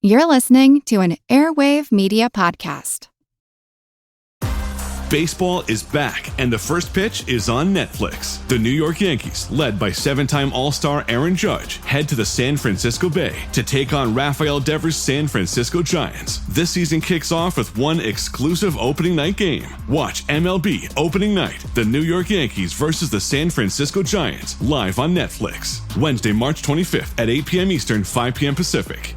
You're listening to an Airwave Media Podcast. Baseball is back, and the first pitch is on Netflix. The New York Yankees, led by seven-time All-Star Aaron Judge, head to the San Francisco Bay to take on Rafael Devers' San Francisco Giants. This season kicks off with one exclusive opening night game. Watch MLB Opening Night, the New York Yankees versus the San Francisco Giants, live on Netflix. Wednesday, March 25th at 8 p.m. Eastern, 5 p.m. Pacific.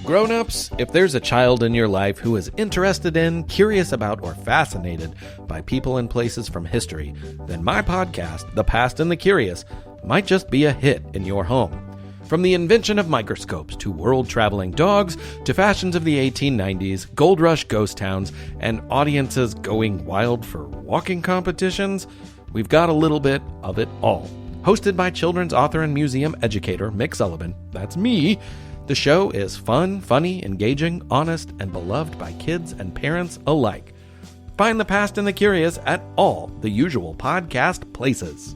Grown-ups, if there's a child in your life who is interested in, curious about, or fascinated by people and places from history, then my podcast, The Past and the Curious, might just be a hit in your home. From the invention of microscopes to world-traveling dogs to fashions of the 1890s, gold rush ghost towns, and audiences going wild for walking competitions, we've got a little bit of it all. Hosted by children's author and museum educator Mick Sullivan, that's me. The show is fun, funny, engaging, honest, and beloved by kids and parents alike. Find The Past and the Curious at all the usual podcast places.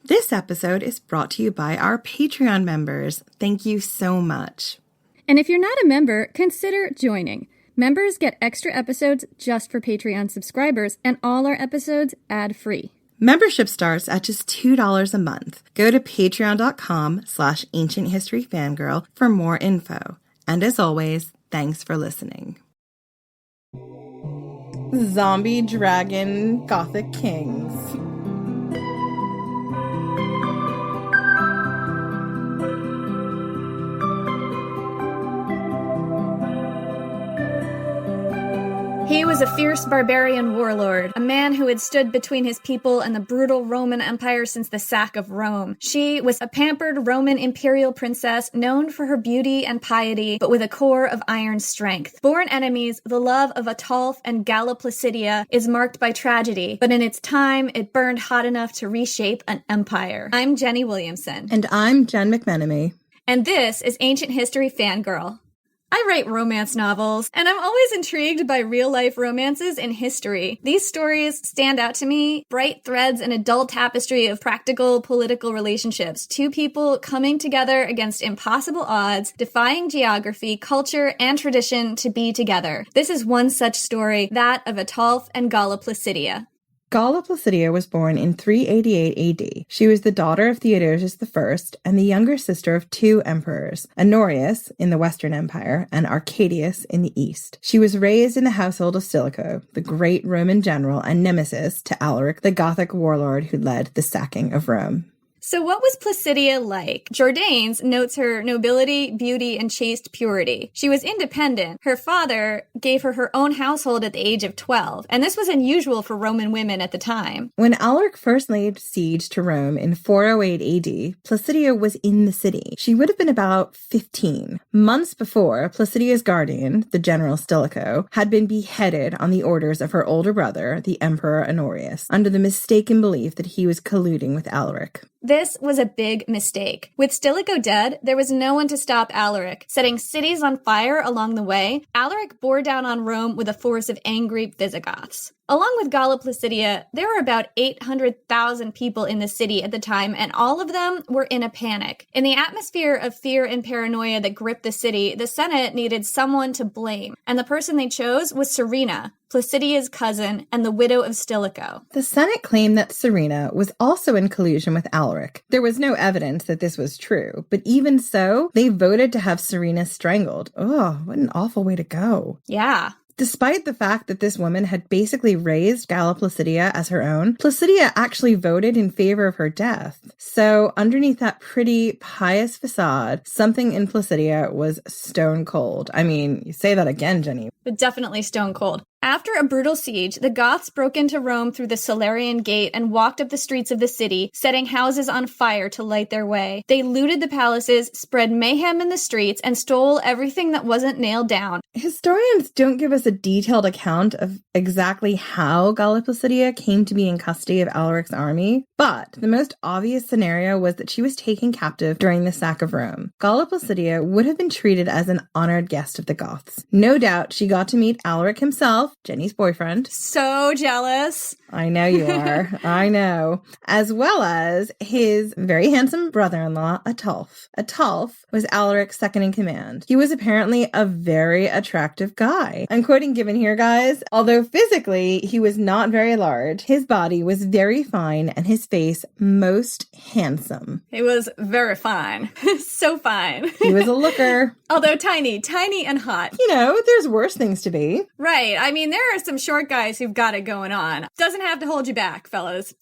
This episode is brought to you by our Patreon members. Thank you so much. And if you're not a member, consider joining. Members get extra episodes just for Patreon subscribers, and all our episodes ad-free. Membership starts at just $2 a month. Go to patreon.com/ancienthistoryfangirl for more info. And as always, thanks for listening. Zombie Dragon Gothic Kings. He was a fierce barbarian warlord, a man who had stood between his people and the brutal Roman Empire since the sack of Rome. She was a pampered Roman Imperial princess known for her beauty and piety, but with a core of iron strength. Born enemies, the love of Ataulf and Galla Placidia is marked by tragedy, but in its time, it burned hot enough to reshape an empire. I'm Jenny Williamson. And I'm Jen McMenemy. And this is Ancient History Fangirl. I write romance novels, and I'm always intrigued by real-life romances in history. These stories stand out to me, bright threads in a dull tapestry of practical political relationships. Two people coming together against impossible odds, defying geography, culture, and tradition to be together. This is one such story, that of Ataulf and Galla Placidia. Galla Placidia was born in 388 AD. She was the daughter of Theodosius I and the younger sister of two emperors, Honorius in the Western Empire and Arcadius in the East. She was raised in the household of Stilicho, the great Roman general and nemesis to Alaric, the Gothic warlord who led the sacking of Rome. So what was Placidia like? Jordanes notes her nobility, beauty, and chaste purity. She was independent. Her father gave her her own household at the age of 12, and this was unusual for Roman women at the time. When Alaric first laid siege to Rome in 408 AD, Placidia was in the city. She would have been about 15. Months before, Placidia's guardian, the general Stilicho, had been beheaded on the orders of her older brother, the Emperor Honorius, under the mistaken belief that he was colluding with Alaric. This was a big mistake. With Stilicho dead, there was no one to stop Alaric. Setting cities on fire along the way, Alaric bore down on Rome with a force of angry Visigoths. Along with Galla Placidia, there were about 800,000 people in the city at the time, and all of them were in a panic. In the atmosphere of fear and paranoia that gripped the city, the Senate needed someone to blame, and the person they chose was Serena, Placidia's cousin and the widow of Stilicho. The Senate claimed that Serena was also in collusion with Alaric. There was no evidence that this was true, but even so, they voted to have Serena strangled. Oh, what an awful way to go. Yeah. Despite the fact that this woman had basically raised Galla Placidia as her own, Placidia actually voted in favor of her death. So underneath that pretty pious facade, something in Placidia was stone cold. I mean, you say that again, Jenny. But definitely stone cold. After a brutal siege, the Goths broke into Rome through the Salarian Gate and walked up the streets of the city, setting houses on fire to light their way. They looted the palaces, spread mayhem in the streets, and stole everything that wasn't nailed down. Historians don't give us a detailed account of exactly how Galla Placidia came to be in custody of Alaric's army, but the most obvious scenario was that she was taken captive during the sack of Rome. Galla Placidia would have been treated as an honored guest of the Goths. No doubt she got to meet Alaric himself, Jenny's boyfriend. So jealous. I know you are. I know. As well as his very handsome brother-in-law, Ataulf. Ataulf was Alaric's second in command. He was apparently a very attractive guy. I'm quoting Gibbon here, guys. Although physically he was not very large, his body was very fine and his face most handsome. He was very fine. So fine. He was a looker. Although tiny and hot. You know, there's worse things to be. Right. I mean, there are some short guys who've got it going on. Doesn't have to hold you back, fellas.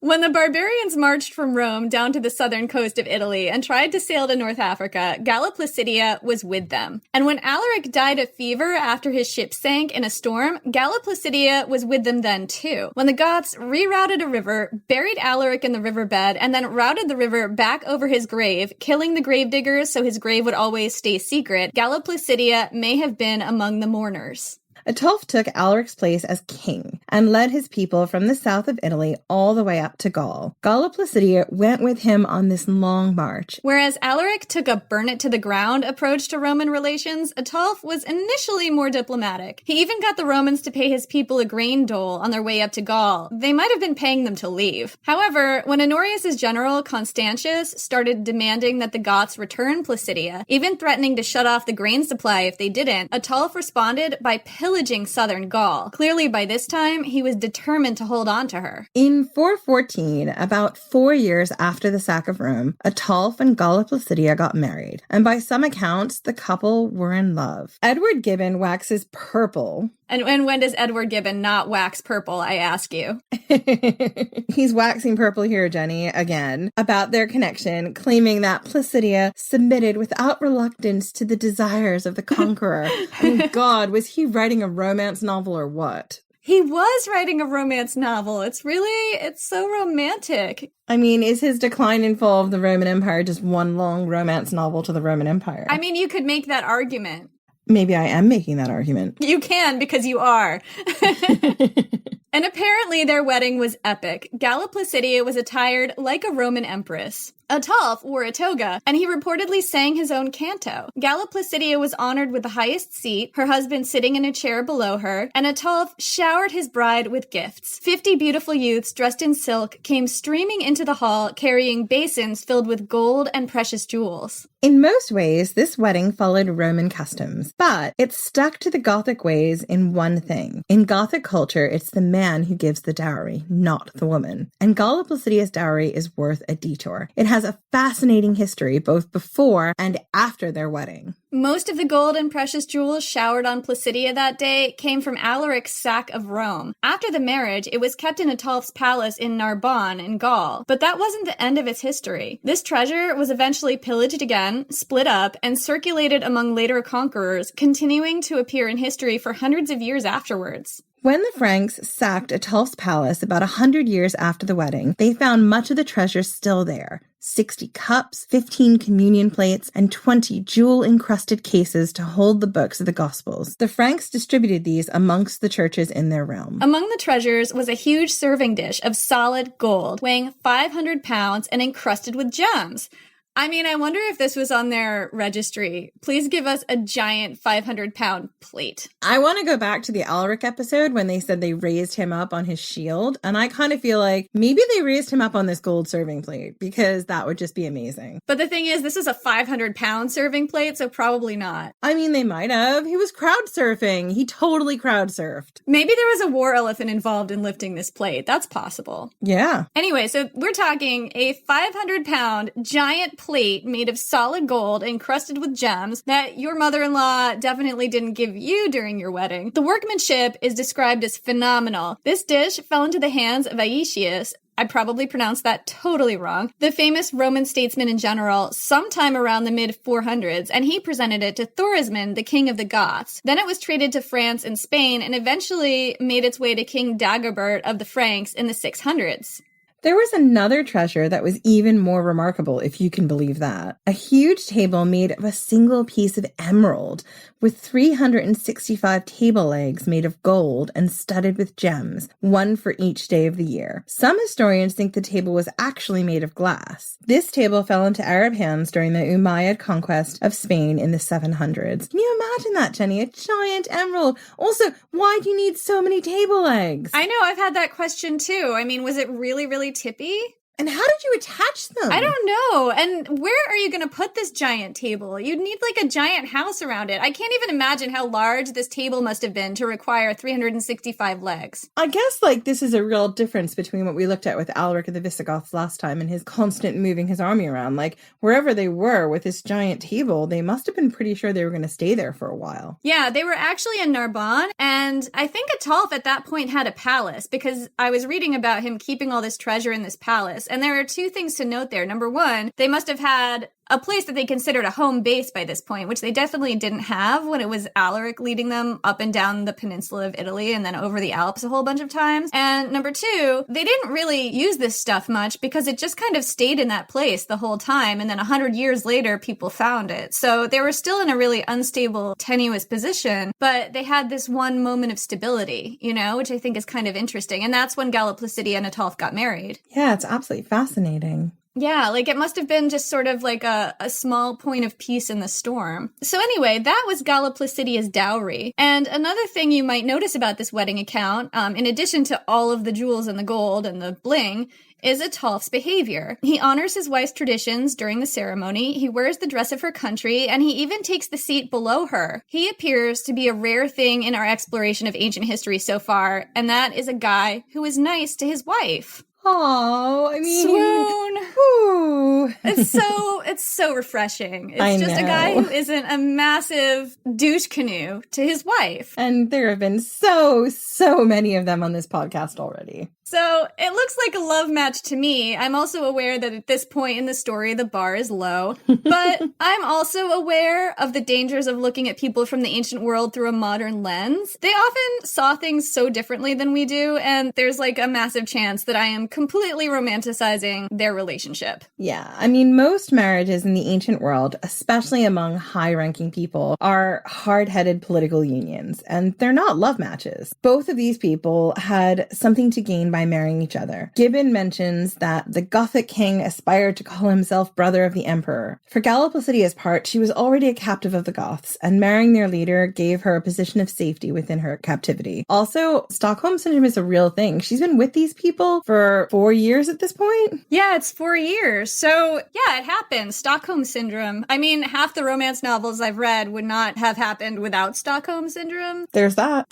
When the barbarians marched from Rome down to the southern coast of Italy and tried to sail to North Africa, Galla Placidia was with them. And when Alaric died of fever after his ship sank in a storm, Galla Placidia was with them then too. When the Goths rerouted a river, buried Alaric in the riverbed, and then routed the river back over his grave, killing the gravediggers so his grave would always stay secret, Galla Placidia may have been among the mourners. Ataulf took Alaric's place as king and led his people from the south of Italy all the way up to Gaul. Galla Placidia went with him on this long march. Whereas Alaric took a burn-it-to-the-ground approach to Roman relations, Ataulf was initially more diplomatic. He even got the Romans to pay his people a grain dole on their way up to Gaul. They might have been paying them to leave. However, when Honorius' general, Constantius, started demanding that the Goths return Placidia, even threatening to shut off the grain supply if they didn't, Ataulf responded by pillaging southern Gaul. Clearly, by this time, he was determined to hold on to her. In 414, about 4 years after the sack of Rome, Ataulf and Galla Placidia got married, and by some accounts, the couple were in love. Edward Gibbon waxes purple. And when does Edward Gibbon not wax purple, I ask you? He's waxing purple here, Jenny, again, about their connection, claiming that Placidia submitted without reluctance to the desires of the conqueror. I mean, God, was he writing a romance novel or what? He was writing a romance novel. It's so romantic. I mean, is his decline and fall of the Roman Empire just one long romance novel to the Roman Empire? I mean, you could make that argument. Maybe I am making that argument. You can, because you are. And apparently their wedding was epic. Galla Placidia was attired like a Roman empress. Ataulf wore a toga, and he reportedly sang his own canto. Galla Placidia was honored with the highest seat, her husband sitting in a chair below her, and Ataulf showered his bride with gifts. 50 beautiful youths dressed in silk came streaming into the hall, carrying basins filled with gold and precious jewels. In most ways, this wedding followed Roman customs, but it stuck to the Gothic ways in one thing. In Gothic culture, it's the man who gives the dowry, not the woman. And Galla Placidia's dowry is worth a detour. It has a fascinating history both before and after their wedding. Most of the gold and precious jewels showered on Placidia that day came from Alaric's sack of Rome. After the marriage, it was kept in Ataulf's palace in Narbonne in Gaul. But that wasn't the end of its history. This treasure was eventually pillaged again, split up, and circulated among later conquerors, continuing to appear in history for hundreds of years afterwards. When the Franks sacked Ataulf's palace about 100 years after the wedding, they found much of the treasure still there. 60 cups, 15 communion plates, and 20 jewel-encrusted cases to hold the books of the Gospels. The Franks distributed these amongst the churches in their realm. Among the treasures was a huge serving dish of solid gold, weighing 500 pounds and encrusted with gems. I mean, I wonder if this was on their registry. Please give us a giant 500-pound plate. I want to go back to the Alaric episode when they said they raised him up on his shield. And I kind of feel like maybe they raised him up on this gold serving plate because that would just be amazing. But the thing is, this is a 500-pound serving plate, so probably not. I mean, they might have. He was crowd surfing. He totally crowd surfed. Maybe there was a war elephant involved in lifting this plate. That's possible. Yeah. Anyway, so we're talking a 500-pound giant plate made of solid gold encrusted with gems that your mother-in-law definitely didn't give you during your wedding. The workmanship is described as phenomenal. This dish fell into the hands of Aetius. I probably pronounced that totally wrong. The famous Roman statesman and general sometime around the mid-400s, and he presented it to Thorismund, the king of the Goths. Then it was traded to France and Spain and eventually made its way to King Dagobert of the Franks in the 600s. There was another treasure that was even more remarkable, if you can believe that. A huge table made of a single piece of emerald, with 365 table legs made of gold and studded with gems, one for each day of the year. Some historians think the table was actually made of glass. This table fell into Arab hands during the Umayyad conquest of Spain in the 700s. Can you imagine that, Jenny? A giant emerald. Also, why do you need so many table legs? I know, I've had that question too. I mean, was it really, really tippy? And how did you attach them? I don't know. And where are you going to put this giant table? You'd need like a giant house around it. I can't even imagine how large this table must have been to require 365 legs. I guess this is a real difference between what we looked at with Alaric and the Visigoths last time and his constant moving his army around. Wherever they were with this giant table, they must have been pretty sure they were going to stay there for a while. Yeah, they were actually in Narbonne, and I think Ataulf at that point had a palace, because I was reading about him keeping all this treasure in this palace. And there are two things to note there. Number one, they must have had a place that they considered a home base by this point, which they definitely didn't have when it was Alaric leading them up and down the peninsula of Italy and then over the Alps a whole bunch of times. And number two, they didn't really use this stuff much because it just kind of stayed in that place the whole time. And then 100 years later, people found it. So they were still in a really unstable, tenuous position, but they had this one moment of stability, which I think is kind of interesting. And that's when Galla Placidia and Ataulf got married. Yeah, it's absolutely fascinating. Yeah, it must have been just sort of a small point of peace in the storm. So anyway, that was Galla Placidia's dowry. And another thing you might notice about this wedding account, in addition to all of the jewels and the gold and the bling, is Ataulf's behavior. He honors his wife's traditions during the ceremony, he wears the dress of her country, and he even takes the seat below her. He appears to be a rare thing in our exploration of ancient history so far, and that is a guy who is nice to his wife. Oh, I mean, swoon. Ooh. It's so refreshing. It's just a guy who isn't a massive douche canoe to his wife. And there have been so many of them on this podcast already. So it looks like a love match to me. I'm also aware that at this point in the story, the bar is low, but I'm also aware of the dangers of looking at people from the ancient world through a modern lens. They often saw things so differently than we do, and there's a massive chance that I am completely romanticizing their relationship. Yeah, I mean, most marriages in the ancient world, especially among high-ranking people, are hard-headed political unions, and they're not love matches. Both of these people had something to gain by marrying each other. Gibbon mentions that the Gothic king aspired to call himself brother of the emperor. For Galla Placidia's part, she was already a captive of the Goths, and marrying their leader gave her a position of safety within her captivity. Also, Stockholm Syndrome is a real thing. She's been with these people for 4 years at this point. Yeah, it's 4 years. So, yeah, it happened. Stockholm Syndrome. I mean, half the romance novels I've read would not have happened without Stockholm Syndrome. There's that.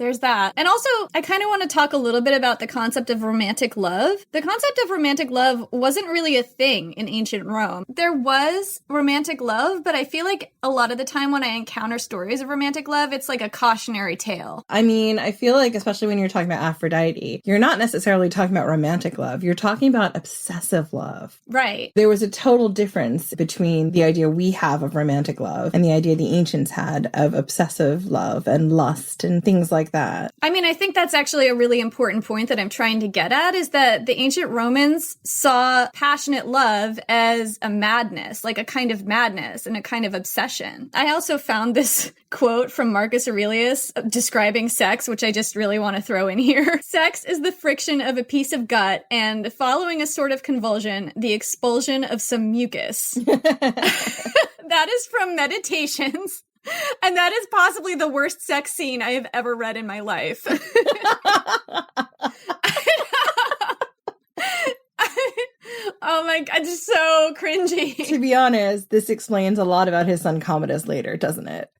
And also, I kind of want to talk a little bit about the concept of romantic love. The concept of romantic love wasn't really a thing in ancient Rome. There was romantic love, but I feel like a lot of the time when I encounter stories of romantic love, it's like a cautionary tale. I mean, I feel like, especially when you're talking about Aphrodite, you're not necessarily talking about romantic love. You're talking about obsessive love. Right. There was a total difference between the idea we have of romantic love and the idea the ancients had of obsessive love and lust and things like that. I mean, I think that's actually a really important point that I'm trying to get at, is that the ancient Romans saw passionate love as a madness, like a kind of madness and a kind of obsession. I also found this quote from Marcus Aurelius describing sex, which I just really want to throw in here. Sex is the friction of a piece of gut and, following a sort of convulsion, the expulsion of some mucus. That is from Meditations. And that is possibly the worst sex scene I have ever read in my life. Oh my God, it's so cringy. To be honest, this explains a lot about his son Commodus later, doesn't it?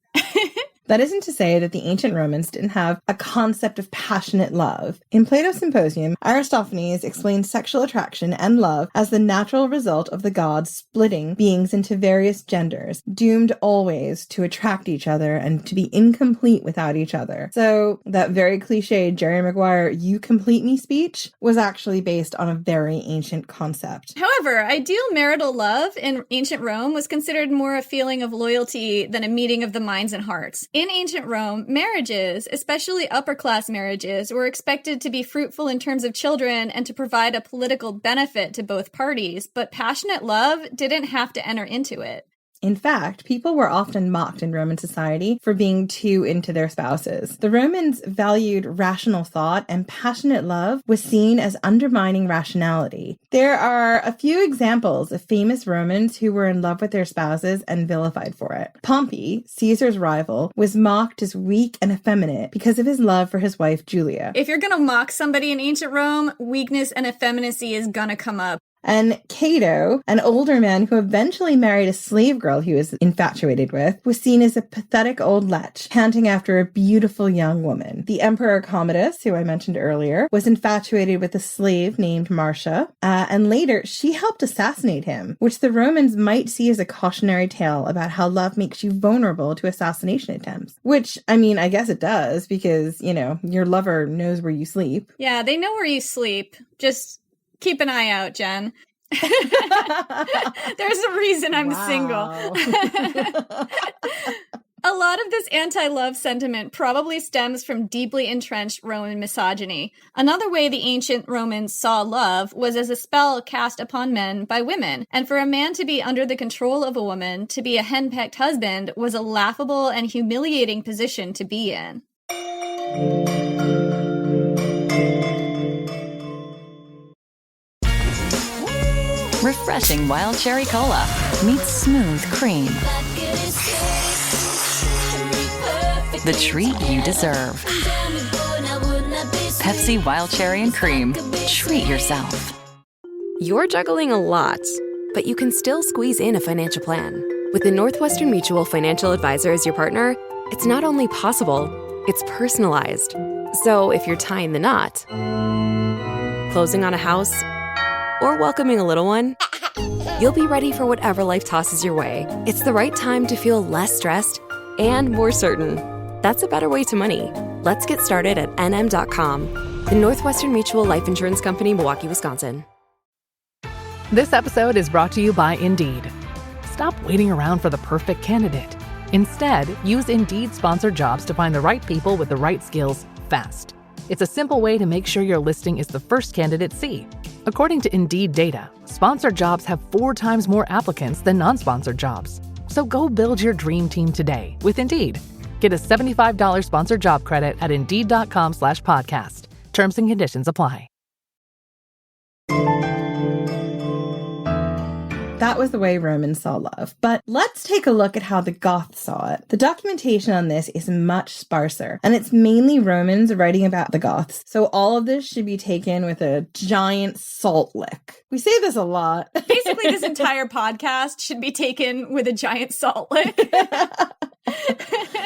That isn't to say that the ancient Romans didn't have a concept of passionate love. In Plato's Symposium, Aristophanes explains sexual attraction and love as the natural result of the gods splitting beings into various genders, doomed always to attract each other and to be incomplete without each other. So that very cliched Jerry Maguire, "you complete me" speech was actually based on a very ancient concept. However, ideal marital love in ancient Rome was considered more a feeling of loyalty than a meeting of the minds and hearts. In ancient Rome, marriages, especially upper-class marriages, were expected to be fruitful in terms of children and to provide a political benefit to both parties, but passionate love didn't have to enter into it. In fact, people were often mocked in Roman society for being too into their spouses. The Romans valued rational thought, and passionate love was seen as undermining rationality. There are a few examples of famous Romans who were in love with their spouses and vilified for it. Pompey, Caesar's rival, was mocked as weak and effeminate because of his love for his wife Julia. If you're gonna mock somebody in ancient Rome, weakness and effeminacy is gonna come up. And Cato, an older man who eventually married a slave girl he was infatuated with, was seen as a pathetic old lech, panting after a beautiful young woman. The Emperor Commodus, who I mentioned earlier, was infatuated with a slave named Marcia, and later she helped assassinate him, which the Romans might see as a cautionary tale about how love makes you vulnerable to assassination attempts. Which, I mean, I guess it does, because, you know, your lover knows where you sleep. Yeah, they know where you sleep. Just keep an eye out, Jen. There's a reason I'm single. A lot of this anti-love sentiment probably stems from deeply entrenched Roman misogyny. Another way the ancient Romans saw love was as a spell cast upon men by women, and for a man to be under the control of a woman, to be a henpecked husband, was a laughable and humiliating position to be in. Refreshing wild cherry cola meets smooth cream. The treat you deserve. Pepsi Wild Cherry and Cream. Treat yourself. You're juggling a lot, but you can still squeeze in a financial plan. With the Northwestern Mutual Financial Advisor as your partner, it's not only possible, it's personalized. So if you're tying the knot, closing on a house, or welcoming a little one, you'll be ready for whatever life tosses your way. It's the right time to feel less stressed and more certain. That's a better way to money. Let's get started at nm.com. The Northwestern Mutual Life Insurance Company, Milwaukee, Wisconsin. This episode is brought to you by Indeed. Stop waiting around for the perfect candidate. Instead, use Indeed sponsored jobs to find the right people with the right skills fast. It's a simple way to make sure your listing is the first candidates see. According to Indeed data, sponsored jobs have 4 times more applicants than non-sponsored jobs. So go build your dream team today with Indeed. Get a $75 sponsored job credit at Indeed.com/podcast. Terms and conditions apply. That was the way Romans saw love. But let's take a look at how the Goths saw it. The documentation on this is much sparser, and it's mainly Romans writing about the Goths. So all of this should be taken with a giant salt lick. We say this a lot. Basically, this entire podcast should be taken with a giant salt lick.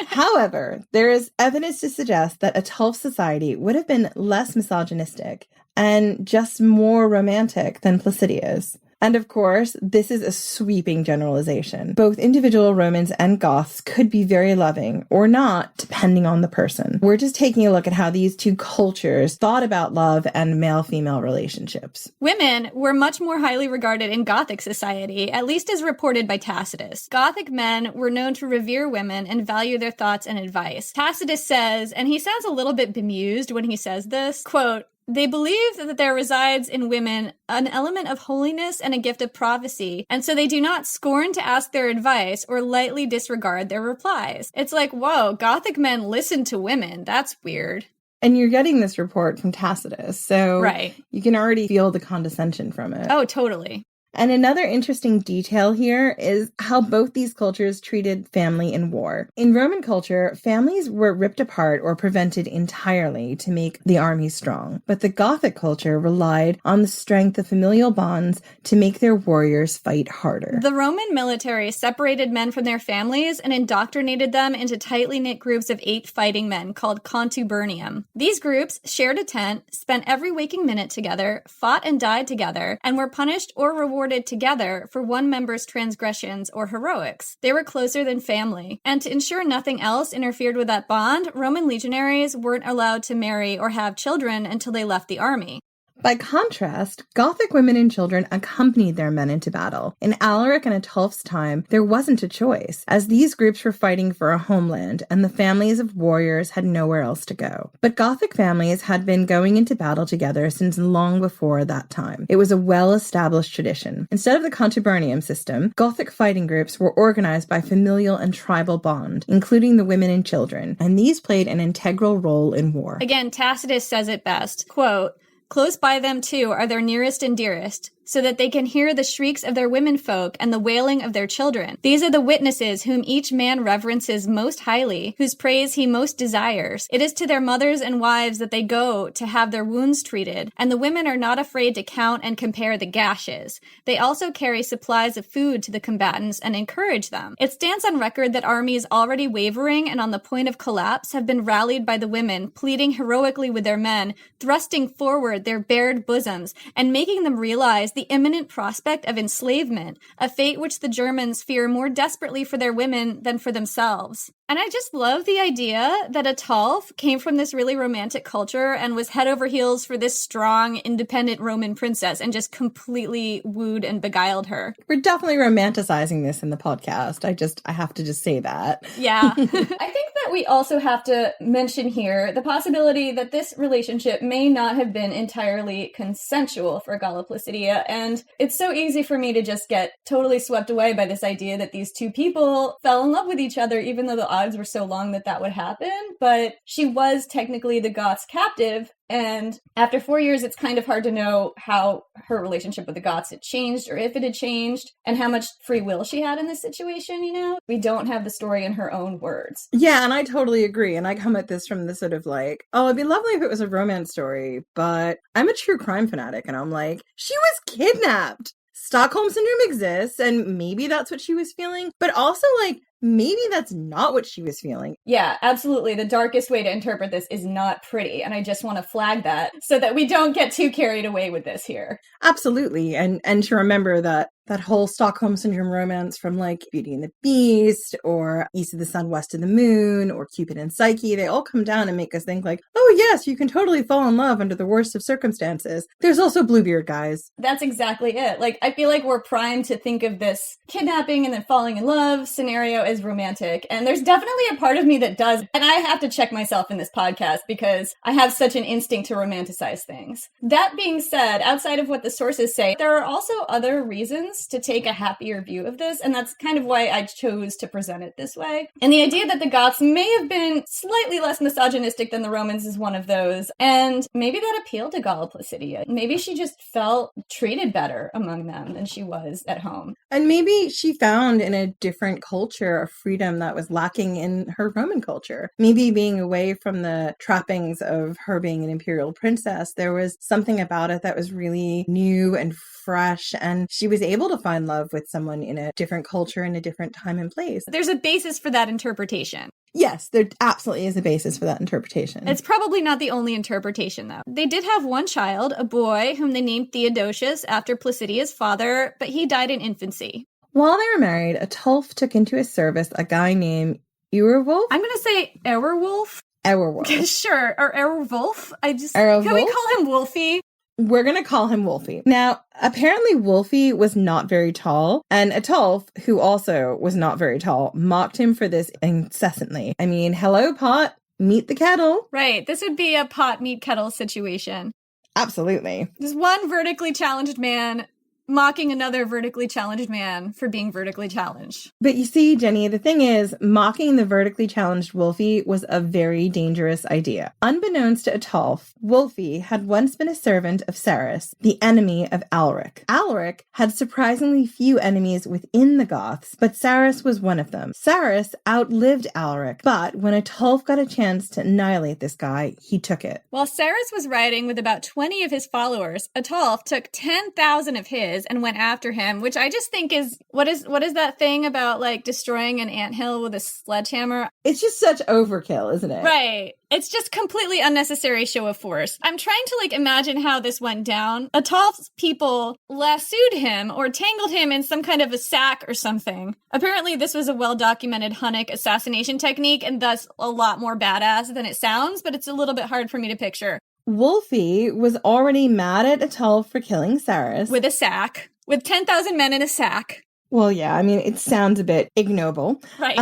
However, there is evidence to suggest that Ataulf's society would have been less misogynistic and just more romantic than Placidia's. And of course, this is a sweeping generalization. Both individual Romans and Goths could be very loving or not, depending on the person. We're just taking a look at how these two cultures thought about love and male-female relationships. Women were much more highly regarded in Gothic society, at least as reported by Tacitus. Gothic men were known to revere women and value their thoughts and advice. Tacitus says, and he sounds a little bit bemused when he says this, quote, "They believe that there resides in women an element of holiness and a gift of prophecy, and so they do not scorn to ask their advice or lightly disregard their replies." It's like, whoa, Gothic men listen to women. That's weird. And you're getting this report from Tacitus, so right. You can already feel the condescension from it. Oh, totally. And another interesting detail here is how both these cultures treated family in war. In Roman culture, families were ripped apart or prevented entirely to make the army strong. But the Gothic culture relied on the strength of familial bonds to make their warriors fight harder. The Roman military separated men from their families and indoctrinated them into tightly knit groups of 8 fighting men called contubernium. These groups shared a tent, spent every waking minute together, fought and died together, and were punished or rewarded together for one member's transgressions or heroics. They were closer than family. And to ensure nothing else interfered with that bond, Roman legionaries weren't allowed to marry or have children until they left the army. By contrast, Gothic women and children accompanied their men into battle. In Alaric and Ataulf's time, there wasn't a choice, as these groups were fighting for a homeland, and the families of warriors had nowhere else to go. But Gothic families had been going into battle together since long before that time. It was a well-established tradition. Instead of the contubernium system, Gothic fighting groups were organized by familial and tribal bond, including the women and children, and these played an integral role in war. Again, Tacitus says it best, quote, "Close by them, too, are their nearest and dearest, so that they can hear the shrieks of their womenfolk and the wailing of their children. These are the witnesses whom each man reverences most highly, whose praise he most desires. It is to their mothers and wives that they go to have their wounds treated, and the women are not afraid to count and compare the gashes. They also carry supplies of food to the combatants and encourage them. It stands on record that armies already wavering and on the point of collapse have been rallied by the women, pleading heroically with their men, thrusting forward their bared bosoms, and making them realize the imminent prospect of enslavement, a fate which the Germans fear more desperately for their women than for themselves." And I just love the idea that Ataulf came from this really romantic culture and was head over heels for this strong, independent Roman princess and just completely wooed and beguiled her. We're definitely romanticizing this in the podcast. I have to just say that. Yeah. I think that we also have to mention here the possibility that this relationship may not have been entirely consensual for Galla Placidia. And it's so easy for me to just get totally swept away by this idea that these two people fell in love with each other, even though the odds were so long that that would happen. But she was technically the Goths' captive. And after 4 years, it's kind of hard to know how her relationship with the Goths had changed, or if it had changed, and how much free will she had in this situation, you know? We don't have the story in her own words. Yeah, and I totally agree. And I come at this from the sort of like, oh, it'd be lovely if it was a romance story, but I'm a true crime fanatic, and I'm like, she was kidnapped! Stockholm Syndrome exists, and maybe that's what she was feeling, but also, like, maybe that's not what she was feeling. Yeah, absolutely. The darkest way to interpret this is not pretty, and I just want to flag that so that we don't get too carried away with this here. Absolutely, and to remember that whole Stockholm Syndrome romance from, like, Beauty and the Beast, or East of the Sun, West of the Moon, or Cupid and Psyche, they all come down and make us think, like, oh yes, you can totally fall in love under the worst of circumstances. There's also Bluebeard, guys. That's exactly it. Like, I feel like we're primed to think of this kidnapping and then falling in love scenario as romantic, and there's definitely a part of me that does, and I have to check myself in this podcast because I have such an instinct to romanticize things. That being said, outside of what the sources say, there are also other reasons to take a happier view of this, and that's kind of why I chose to present it this way. And the idea that the Goths may have been slightly less misogynistic than the Romans is one of those, and maybe that appealed to Galla Placidia. Maybe she just felt treated better among them than she was at home. And maybe she found in a different culture a freedom that was lacking in her Roman culture. Maybe being away from the trappings of her being an imperial princess, there was something about it that was really new and fresh, and she was able to find love with someone in a different culture in a different time and place. There's a basis for that interpretation. Yes, there absolutely is a basis for that interpretation. It's probably not the only interpretation, though. They did have one child, a boy, whom they named Theodosius after Placidia's father, but he died in infancy. While they were married, Ataulf took into his service a guy named Eorwulf. I'm going to say Eorwulf. Eorwulf. Sure, or Eorwulf. Eorwulf? Can we call him Wolfie? We're going to call him Wolfie. Now, apparently Wolfie was not very tall, and Ataulf, who also was not very tall, mocked him for this incessantly. I mean, hello, pot, meet the kettle. Right, this would be a pot meet kettle situation. Absolutely. Just one vertically challenged man mocking another vertically challenged man for being vertically challenged. But you see, Jenny, the thing is, mocking the vertically challenged Wolfie was a very dangerous idea. Unbeknownst to Ataulf, Wolfie had once been a servant of Sarus, the enemy of Alaric. Alaric had surprisingly few enemies within the Goths, but Sarus was one of them. Sarus outlived Alaric, but when Ataulf got a chance to annihilate this guy, he took it. While Sarus was riding with about 20 of his followers, Ataulf took 10,000 of his and went after him, which I just think is, what is that thing about, like, destroying an anthill with a sledgehammer? It's just such overkill, isn't it? Right. It's just completely unnecessary show of force. I'm trying to, like, imagine how this went down. Ataulf's people lassoed him or tangled him in some kind of a sack or something. Apparently this was a well-documented Hunnic assassination technique and thus a lot more badass than it sounds, but it's a little bit hard for me to picture. Wolfie was already mad at Ataulf for killing Sarus. With a sack. With 10,000 men in a sack. Well, yeah, I mean, it sounds a bit ignoble. Right.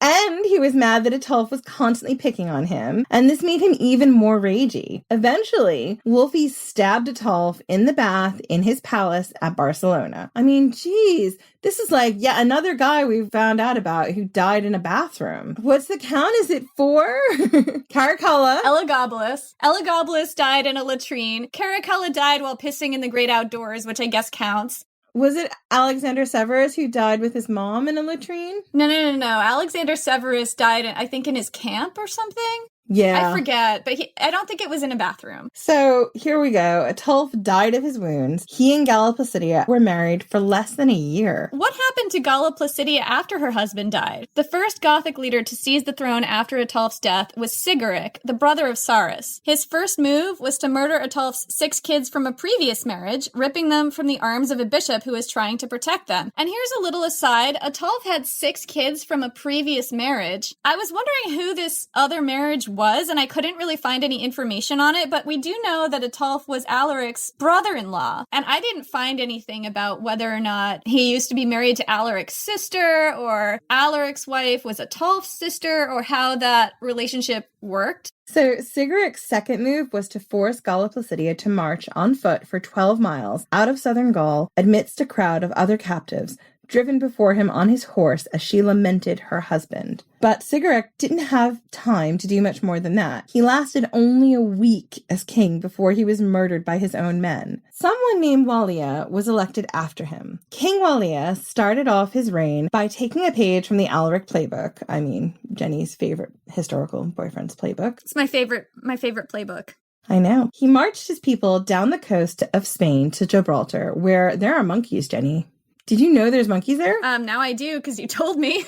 And he was mad that Ataulf was constantly picking on him, and this made him even more ragey. Eventually, Wolfie stabbed Ataulf in the bath in his palace at Barcelona. I mean, geez, this is like yet another guy we found out about who died in a bathroom. What's the count? Is it 4? Caracalla. Elagabalus. Elagabalus died in a latrine. Caracalla died while pissing in the great outdoors, which I guess counts. Was it Alexander Severus who died with his mom in a latrine? No. Alexander Severus died, I think, in his camp or something. Yeah. I forget, but I don't think it was in a bathroom. So here we go. Ataulf died of his wounds. He and Galla Placidia were married for less than a year. What happened to Galla Placidia after her husband died? The first Gothic leader to seize the throne after Ataulf's death was Sigeric, the brother of Sarus. His first move was to murder Ataulf's 6 kids from a previous marriage, ripping them from the arms of a bishop who was trying to protect them. And here's a little aside. Ataulf had 6 kids from a previous marriage. I was wondering who this other marriage was, and I couldn't really find any information on it, but we do know that Ataulf was Alaric's brother-in-law, and I didn't find anything about whether or not he used to be married to Alaric's sister, or Alaric's wife was Ataulf's sister, or how that relationship worked. So Sigeric's second move was to force Galla Placidia to march on foot for 12 miles out of southern Gaul amidst a crowd of other captives, driven before him on his horse as she lamented her husband. But Sigeric didn't have time to do much more than that. He lasted only a week as king before he was murdered by his own men. Someone named Wallia was elected after him. King Wallia started off his reign by taking a page from the Alaric playbook. I mean, Jenny's favorite historical boyfriend's playbook. It's my favorite playbook. I know. He marched his people down the coast of Spain to Gibraltar, where there are monkeys, Jenny. Did you know there's monkeys there? Now I do, because you told me.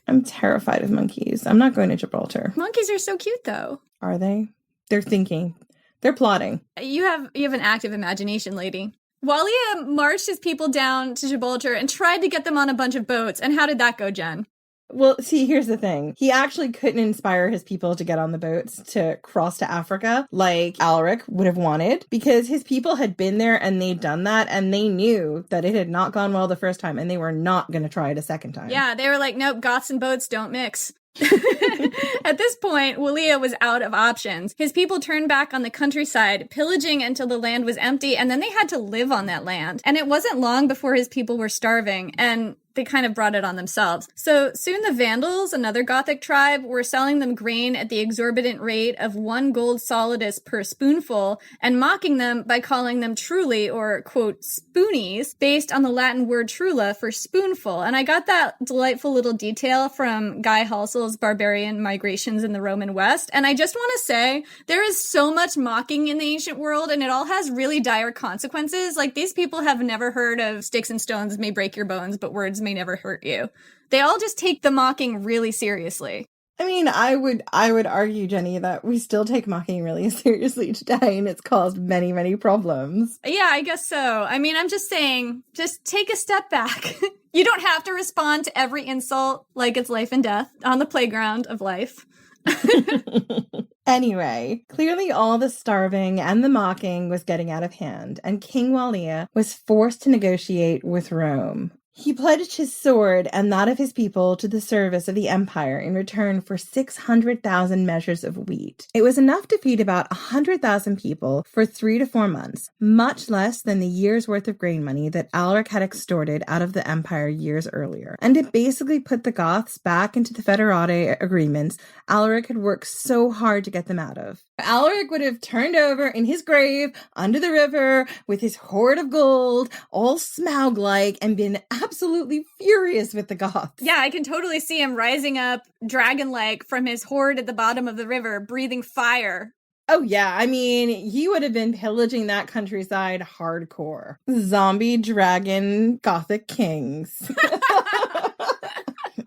I'm terrified of monkeys. I'm not going to Gibraltar. Monkeys are so cute, though. Are they? They're thinking. They're plotting. You have an active imagination, lady. Wallia marched his people down to Gibraltar and tried to get them on a bunch of boats. And how did that go, Jen? Well, see, here's the thing. He actually couldn't inspire his people to get on the boats to cross to Africa like Alaric would have wanted, because his people had been there and they'd done that, and they knew that it had not gone well the first time, and they were not going to try it a second time. Yeah, they were like, nope, Goths and boats don't mix. At this point, Wallia was out of options. His people turned back on the countryside, pillaging until the land was empty, and then they had to live on that land. And it wasn't long before his people were starving, and they kind of brought it on themselves. So soon the Vandals, another Gothic tribe, were selling them grain at the exorbitant rate of 1 gold solidus per spoonful, and mocking them by calling them truly, or, quote, spoonies, based on the Latin word trula for spoonful. And I got that delightful little detail from Guy Halsell's Barbarian Migrations in the Roman West. And I just want to say, there is so much mocking in the ancient world, and it all has really dire consequences. Like, these people have never heard of sticks and stones may break your bones, but words may never hurt you. They all just take the mocking really seriously. I mean, I would argue, Jenny, that we still take mocking really seriously today, and it's caused many, many problems. Yeah, I guess so. I mean, I'm just saying, just take a step back. You don't have to respond to every insult like it's life and death on the playground of life. Anyway, clearly all the starving and the mocking was getting out of hand, and King Wallia was forced to negotiate with Rome. He pledged his sword and that of his people to the service of the empire in return for 600,000 measures of wheat. It was enough to feed about 100,000 people for 3 to 4 months, much less than the year's worth of grain money that Alaric had extorted out of the empire years earlier. And it basically put the Goths back into the Federate agreements Alaric had worked so hard to get them out of. Alaric would have turned over in his grave under the river with his hoard of gold, all Smaug-like, and been absolutely furious with the Goths. Yeah, I can totally see him rising up, dragon-like, from his hoard at the bottom of the river, breathing fire. Oh yeah, I mean, he would have been pillaging that countryside hardcore. Zombie dragon Gothic kings.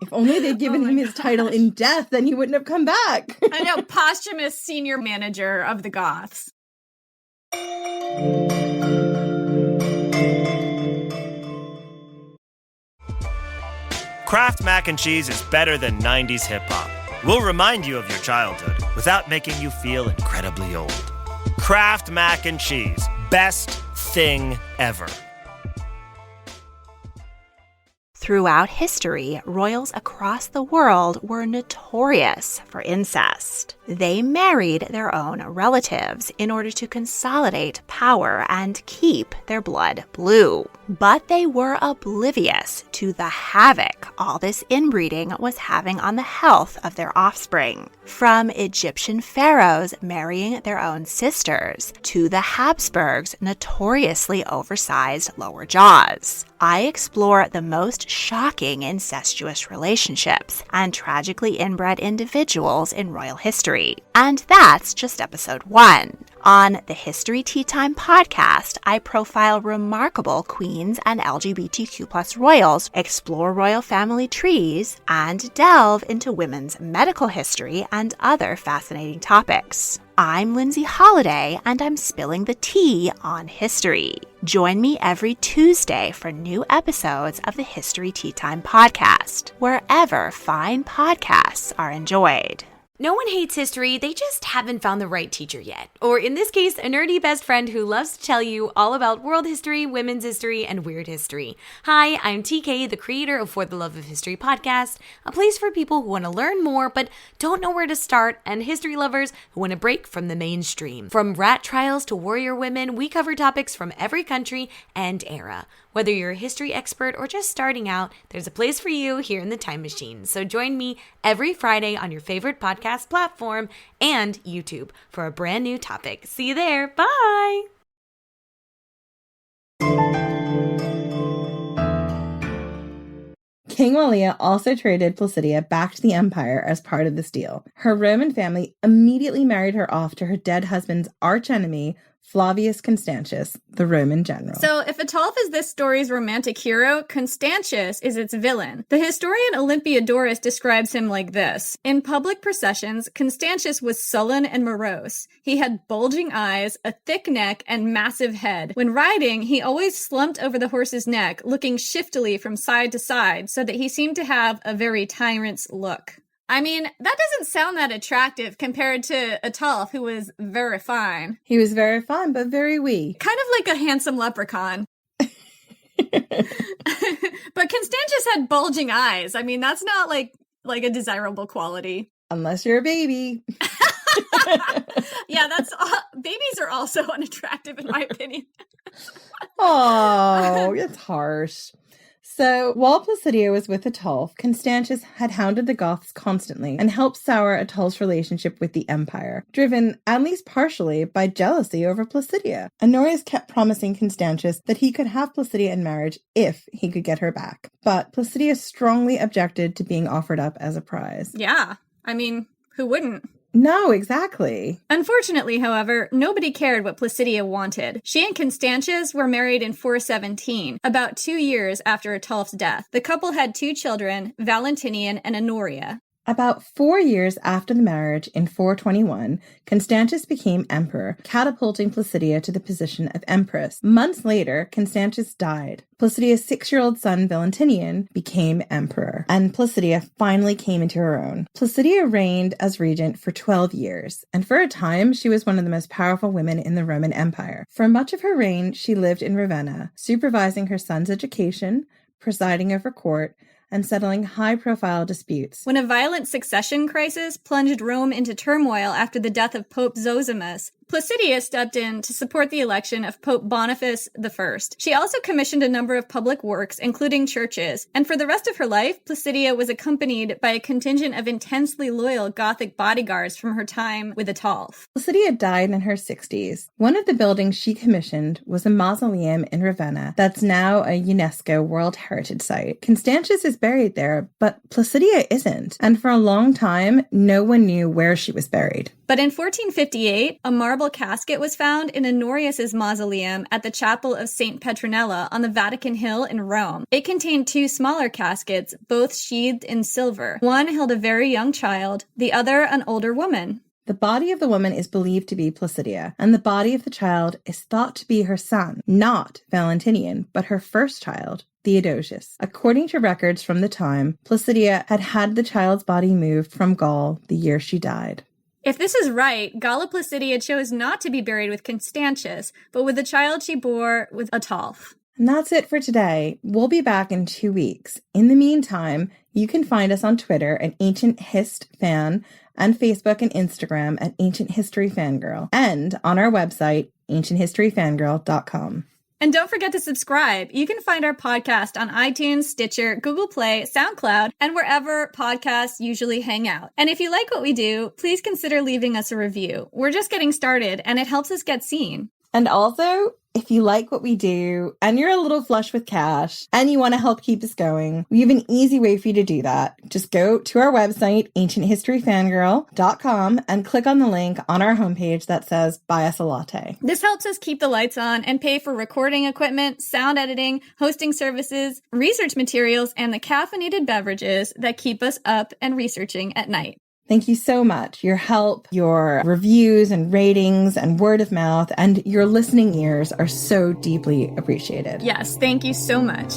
If only they'd given him his title in death, then he wouldn't have come back. I know, posthumous senior manager of the Goths. Kraft Mac and Cheese is better than 90s hip-hop. We'll remind you of your childhood without making you feel incredibly old. Kraft mac and cheese. Best thing ever. Throughout history, royals across the world were notorious for incest. They married their own relatives in order to consolidate power and keep their blood blue. But they were oblivious to the havoc all this inbreeding was having on the health of their offspring. From Egyptian pharaohs marrying their own sisters to the Habsburgs' notoriously oversized lower jaws. I explore the most shocking incestuous relationships and tragically inbred individuals in royal history. And that's just episode 1. On the History Tea Time podcast, I profile remarkable queens and LGBTQ+ royals, explore royal family trees, and delve into women's medical history and other fascinating topics. I'm Lindsay Holiday, and I'm spilling the tea on history. Join me every Tuesday for new episodes of the History Tea Time podcast, wherever fine podcasts are enjoyed. No one hates history, they just haven't found the right teacher yet. Or in this case, a nerdy best friend who loves to tell you all about world history, women's history, and weird history. Hi, I'm TK, the creator of For the Love of History podcast, a place for people who want to learn more but don't know where to start, and history lovers who want to break from the mainstream. From rat trials to warrior women, we cover topics from every country and era. Whether you're a history expert or just starting out, there's a place for you here in the Time Machine. So join me every Friday on your favorite podcast platform and YouTube for a brand new topic. See you there. Bye. King Walia also traded Placidia back to the empire as part of this deal. Her Roman family immediately married her off to her dead husband's archenemy, Flavius Constantius, the Roman general. So if Ataulf is this story's romantic hero, Constantius is its villain. The historian Olympiodorus describes him like this. In public processions, Constantius was sullen and morose. He had bulging eyes, a thick neck, and massive head. When riding, he always slumped over the horse's neck, looking shiftily from side to side, so that he seemed to have a very tyrant's look. I mean, that doesn't sound that attractive compared to Ataulf, who was very fine. He was very fine, but very wee. Kind of like a handsome leprechaun. But Constantius had bulging eyes. I mean, that's not like a desirable quality. Unless you're a baby. Yeah, babies are also unattractive in my opinion. Oh, it's harsh. So, while Placidia was with Ataulf, Constantius had hounded the Goths constantly and helped sour Ataulf's relationship with the empire, driven, at least partially, by jealousy over Placidia. Honorius kept promising Constantius that he could have Placidia in marriage if he could get her back, but Placidia strongly objected to being offered up as a prize. Yeah, I mean, who wouldn't? No, exactly. Unfortunately, however, nobody cared what Placidia wanted. She and Constantius were married in 417, about 2 years after Ataulf's death. The couple had 2 children, Valentinian and Honoria. About 4 years after the marriage, in 421, Constantius became emperor, catapulting Placidia to the position of empress. Months later, Constantius died. Placidia's 6-year-old son, Valentinian, became emperor, and Placidia finally came into her own. Placidia reigned as regent for 12 years, and for a time, she was one of the most powerful women in the Roman Empire. For much of her reign, she lived in Ravenna, supervising her son's education, presiding over court, and settling high-profile disputes. When a violent succession crisis plunged Rome into turmoil after the death of Pope Zosimus, Placidia stepped in to support the election of Pope Boniface I. She also commissioned a number of public works, including churches, and for the rest of her life, Placidia was accompanied by a contingent of intensely loyal Gothic bodyguards from her time with Ataulf. Placidia died in her 60s. One of the buildings she commissioned was a mausoleum in Ravenna that's now a UNESCO World Heritage Site. Constantius is buried there, but Placidia isn't, and for a long time, no one knew where she was buried. But in 1458, a marble casket was found in Honorius's mausoleum at the chapel of St. Petronella on the Vatican Hill in Rome. It contained 2 smaller caskets, both sheathed in silver. One held a very young child, the other an older woman. The body of the woman is believed to be Placidia, and the body of the child is thought to be her son, not Valentinian, but her first child, Theodosius. According to records from the time, Placidia had the child's body moved from Gaul the year she died. If this is right, Galla Placidia chose not to be buried with Constantius, but with the child she bore with Ataulf. And that's it for today. We'll be back in 2 weeks. In the meantime, you can find us on Twitter at Ancient Hist Fan and Facebook and Instagram at Ancient History Fangirl, and on our website, ancienthistoryfangirl.com. And don't forget to subscribe. You can find our podcast on iTunes, Stitcher, Google Play, SoundCloud, and wherever podcasts usually hang out. And if you like what we do, please consider leaving us a review. We're just getting started, and it helps us get seen. And also, if you like what we do and you're a little flush with cash and you want to help keep us going, we have an easy way for you to do that. Just go to our website, ancienthistoryfangirl.com, and click on the link on our homepage that says buy us a latte. This helps us keep the lights on and pay for recording equipment, sound editing, hosting services, research materials, and the caffeinated beverages that keep us up and researching at night. Thank you so much. Your help, your reviews and ratings and word of mouth, and your listening ears are so deeply appreciated. Yes, thank you so much.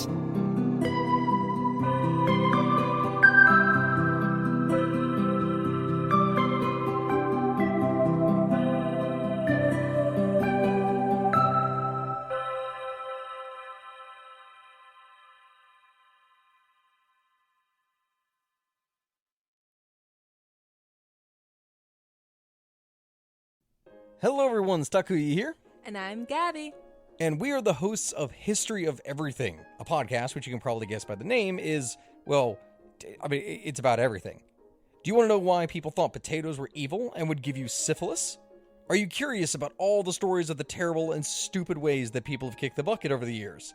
Hello everyone, Stakuyi here. And I'm Gabby. And we are the hosts of History of Everything, a podcast which you can probably guess by the name is, well, it's about everything. Do you want to know why people thought potatoes were evil and would give you syphilis? Are you curious about all the stories of the terrible and stupid ways that people have kicked the bucket over the years?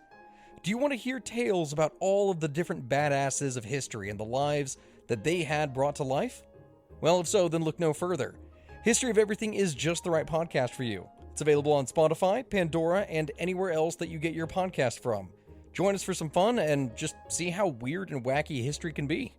Do you want to hear tales about all of the different badasses of history and the lives that they had brought to life? Well, if so, then look no further. History of Everything is just the right podcast for you. It's available on Spotify, Pandora, and anywhere else that you get your podcast from. Join us for some fun and just see how weird and wacky history can be.